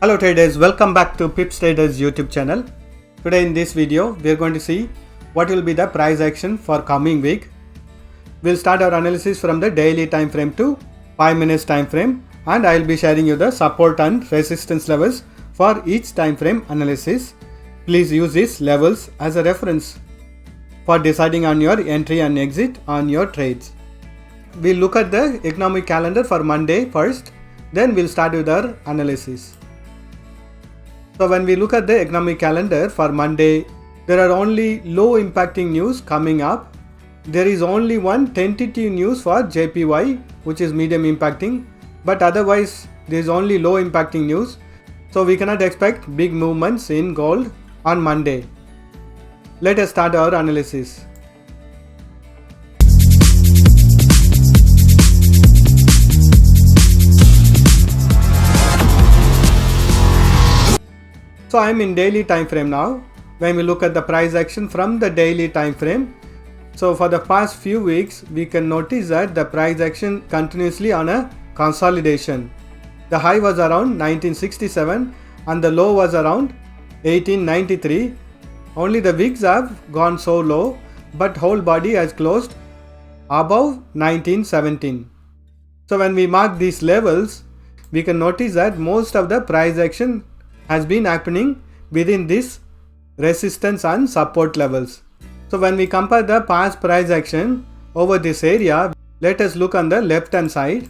Hello traders, welcome back to Pips Traders YouTube channel. Today in this video, we are going to see what will be the price action for coming week. We'll start our analysis from the daily time frame to 5 minutes time frame, and I'll be sharing you the support and resistance levels for each time frame analysis. Please use these levels as a reference for deciding on your entry and exit on your trades. We'll look at the economic calendar for Monday first, then we'll start with our analysis. So when we look at the economic calendar for Monday, there are only low impacting news coming up. There is only one tentative news for JPY, which is medium impacting, but otherwise there is only low impacting news. So we cannot expect big movements in gold on Monday. Let us start our analysis. So I am in daily time frame now. When we look at the price action from the daily time frame, so for the past few weeks we can notice that the price action continuously on a consolidation. The high was around 1967 and the low was around 1893. Only the wicks have gone so low, but whole body has closed above 1917. So when we mark these levels, we can notice that most of the price action has been happening within this resistance and support levels. So when we compare the past price action over this area, let us look on the left hand side,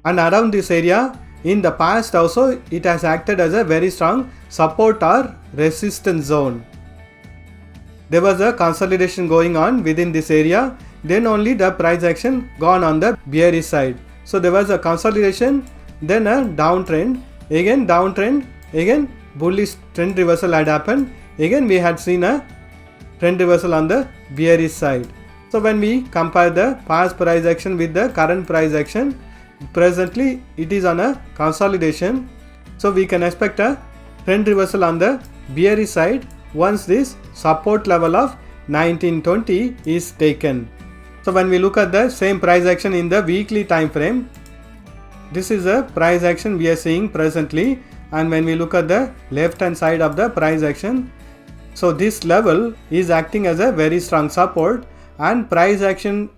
and around this area in the past also it has acted as a very strong support or resistance zone. There was a consolidation going on within this area, then only the price action gone on the bearish side. So there was a consolidation, then a downtrend, again downtrend, again bullish trend reversal had happened, again we had seen a trend reversal on the bearish side. So when we compare the past price action with the current price action, presently it is on a consolidation, so we can expect a trend reversal on the bearish side once this support level of 1920 is taken. So when we look at the same price action in the weekly time frame, this is a price action we are seeing presently, and when we look at the left hand side of the price action, so this level is acting as a very strong support, and price action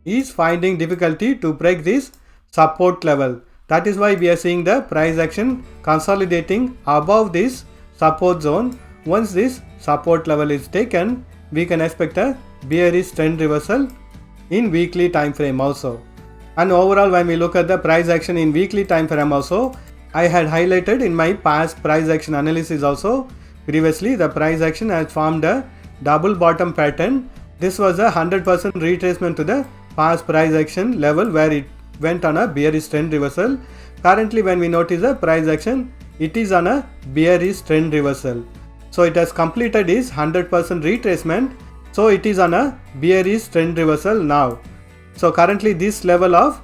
is finding difficulty to break this support level. That is why we are seeing the price action consolidating above this support zone. Once this support level is taken, we can expect a bearish trend reversal in weekly time frame also. And overall, when we look at the price action in weekly time frame also, I had highlighted in my past price action analysis also. Previously, the price action has formed a double bottom pattern. This was a 100% retracement to the past price action level where it went on a bearish trend reversal. Currently, when we notice the price action, it is on a bearish trend reversal. So it has completed its 100% retracement. So it is on a bearish trend reversal now. So currently this level of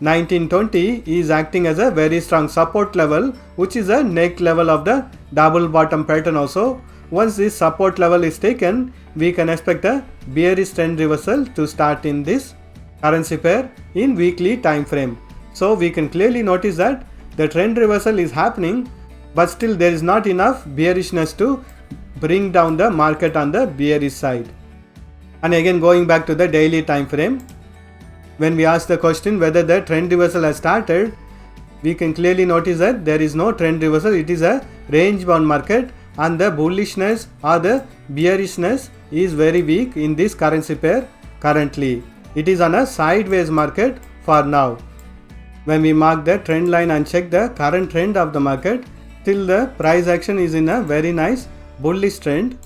1920 is acting as a very strong support level, which is a neck level of the double bottom pattern also. Once this support level is taken, we can expect a bearish trend reversal to start in this currency pair in weekly time frame. So we can clearly notice that the trend reversal is happening, but still there is not enough bearishness to bring down the market on the bearish side. And again, going back to the daily time frame, when we ask the question whether the trend reversal has started, we can clearly notice that there is no trend reversal. It is a range bound market, and the bullishness or the bearishness is very weak in this currency pair currently. It is on a sideways market for now. When we mark the trend line and check the current trend of the market, till the price action is in a very nice bullish trend.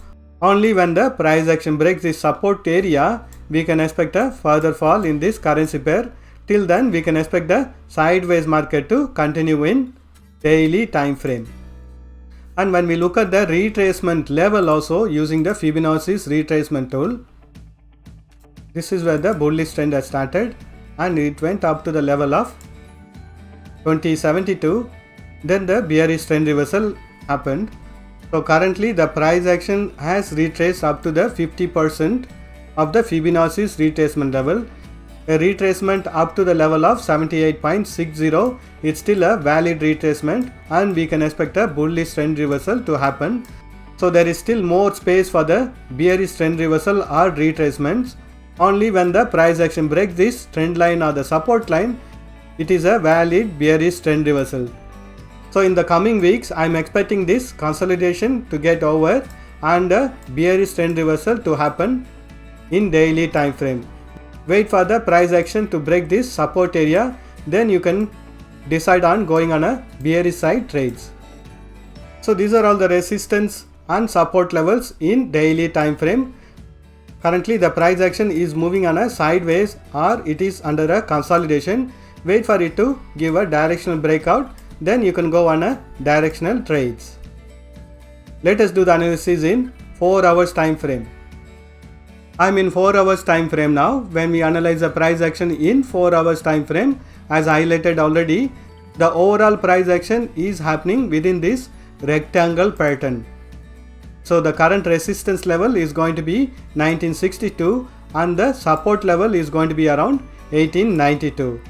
Only when the price action breaks this support area, we can expect a further fall in this currency pair. Till then, we can expect the sideways market to continue in daily time frame. And when we look at the retracement level also using the Fibonacci's retracement tool, this is where the bullish trend has started, and it went up to the level of 2072. Then the bearish trend reversal happened. So currently the price action has retraced up to the 50% of the Fibonacci's retracement level. A retracement up to the level of 78.60, it's still a valid retracement and we can expect a bullish trend reversal to happen. So there is still more space for the bearish trend reversal or retracements. Only when the price action breaks this trend line or the support line, it is a valid bearish trend reversal. So in the coming weeks, I am expecting this consolidation to get over and a bearish trend reversal to happen in daily time frame. Wait for the price action to break this support area, then you can decide on going on a bearish side trades. So these are all the resistance and support levels in daily time frame. Currently the price action is moving on a sideways or it is under a consolidation. Wait for it to give a directional breakout, then you can go on a directional trades. Let us do the analysis in 4 hours time frame. I am in 4 hours time frame now. When we analyze the price action in 4 hours time frame, as highlighted already, the overall price action is happening within this rectangle pattern. So the current resistance level is going to be 1962 and the support level is going to be around 1892.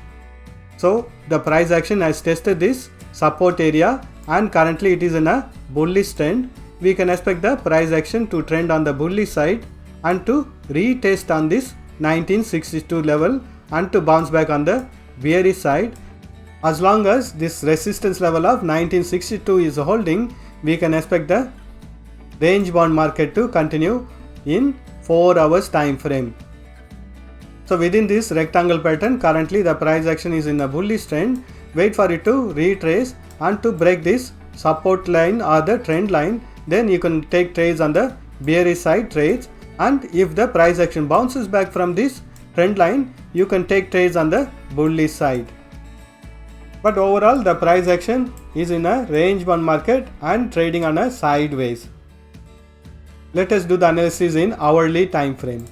So the price action has tested this support area and currently it is in a bullish trend. We can expect the price action to trend on the bullish side and to retest on this 1962 level and to bounce back on the bearish side. As long as this resistance level of 1962 is holding, we can expect the range bound market to continue in 4 hours time frame. So within this rectangle pattern, currently the price action is in a bullish trend. Wait for it to retrace and to break this support line or the trend line, then you can take trades on the bearish side trades, and if the price action bounces back from this trend line, you can take trades on the bullish side. But overall the price action is in a range bound market and trading on a sideways. Let us do the analysis in hourly time frame.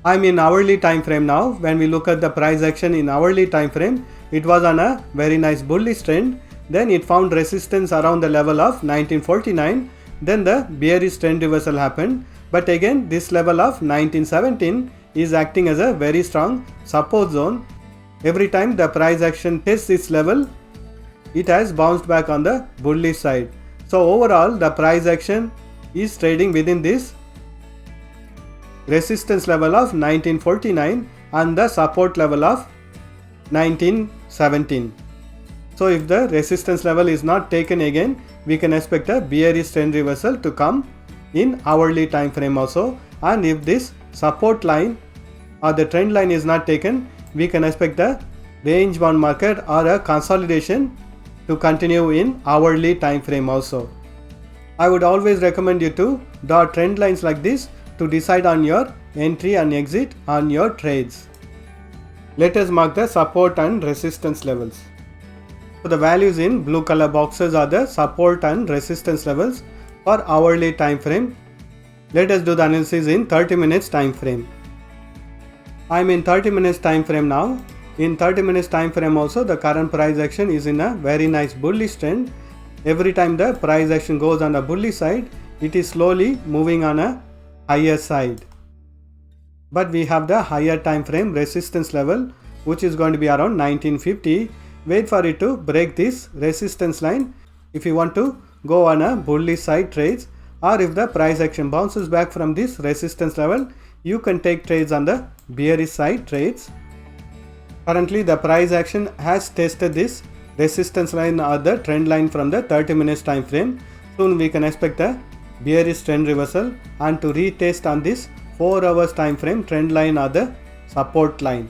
I am in hourly time frame now. When we look at the price action in hourly time frame, it was on a very nice bullish trend. Then it found resistance around the level of 1949. Then the bearish trend reversal happened. But again this level of 1917 is acting as a very strong support zone. Every time the price action tests this level, it has bounced back on the bullish side. So overall the price action is trading within this resistance level of 1949 and the support level of 1917. So if the resistance level is not taken again, we can expect a bearish trend reversal to come in hourly time frame also, and if this support line or the trend line is not taken, we can expect a range bound market or a consolidation to continue in hourly time frame also. I would always recommend you to draw trend lines like this to decide on your entry and exit on your trades. Let us mark the support and resistance levels. So the values in blue color boxes are the support and resistance levels for hourly time frame. Let us do the analysis in 30 minutes time frame. I am in 30 minutes time frame now. In 30 minutes time frame also, the current price action is in a very nice bullish trend. Every time the price action goes on the bullish side, it is slowly moving on a higher side. But we have the higher time frame resistance level, which is going to be around 1950. Wait for it to break this resistance line if you want to go on a bullish side trades, or if the price action bounces back from this resistance level, you can take trades on the bearish side trades. Currently the price action has tested this resistance line or the trend line from the 30 minutes time frame. Soon we can expect a bearish trend reversal and to retest on this 4 hours time frame trend line or the support line.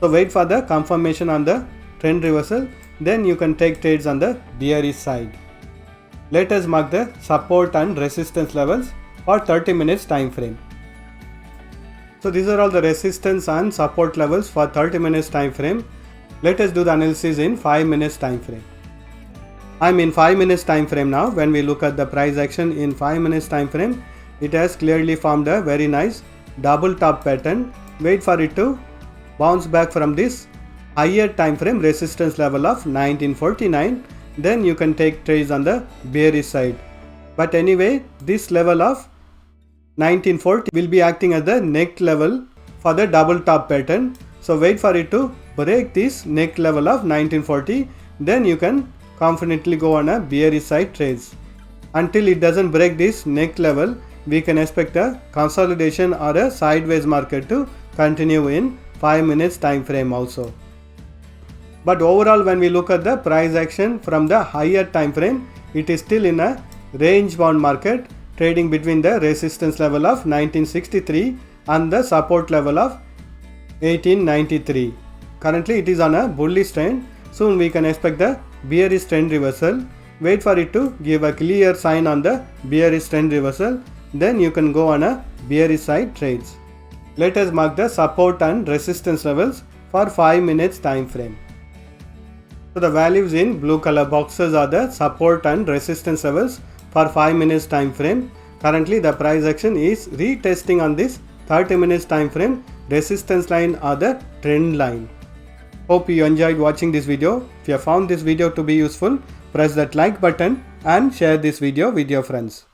So wait for the confirmation on the trend reversal, then you can take trades on the bearish side. Let us mark the support and resistance levels for 30 minutes time frame. So these are all the resistance and support levels for 30 minutes time frame. Let us do the analysis in 5 minutes time frame. I am in 5 minutes time frame now. When we look at the price action in 5 minutes time frame, it has clearly formed a very nice double top pattern. Wait for it to bounce back from this higher time frame resistance level of 1949, then you can take trades on the bearish side. But anyway, this level of 1940 will be acting as the next level for the double top pattern. So wait for it to break this neck level of 1940, then you can confidently go on a bearish side trades. Until it doesn't break this neck level, we can expect a consolidation or a sideways market to continue in 5 minutes time frame also. But overall, when we look at the price action from the higher time frame, it is still in a range bound market, trading between the resistance level of 1963 and the support level of 1893. Currently it is on a bullish trend. Soon we can expect the bearish trend reversal. Wait for it to give a clear sign on the bearish trend reversal, then you can go on a bearish side trades. Let us mark the support and resistance levels for 5 minutes time frame. So the values in blue color boxes are the support and resistance levels for 5 minutes time frame. Currently the price action is retesting on this 30 minutes time frame resistance line or the trend line. Hope you enjoyed watching this video. If you have found this video to be useful, press that like button and share this video with your friends.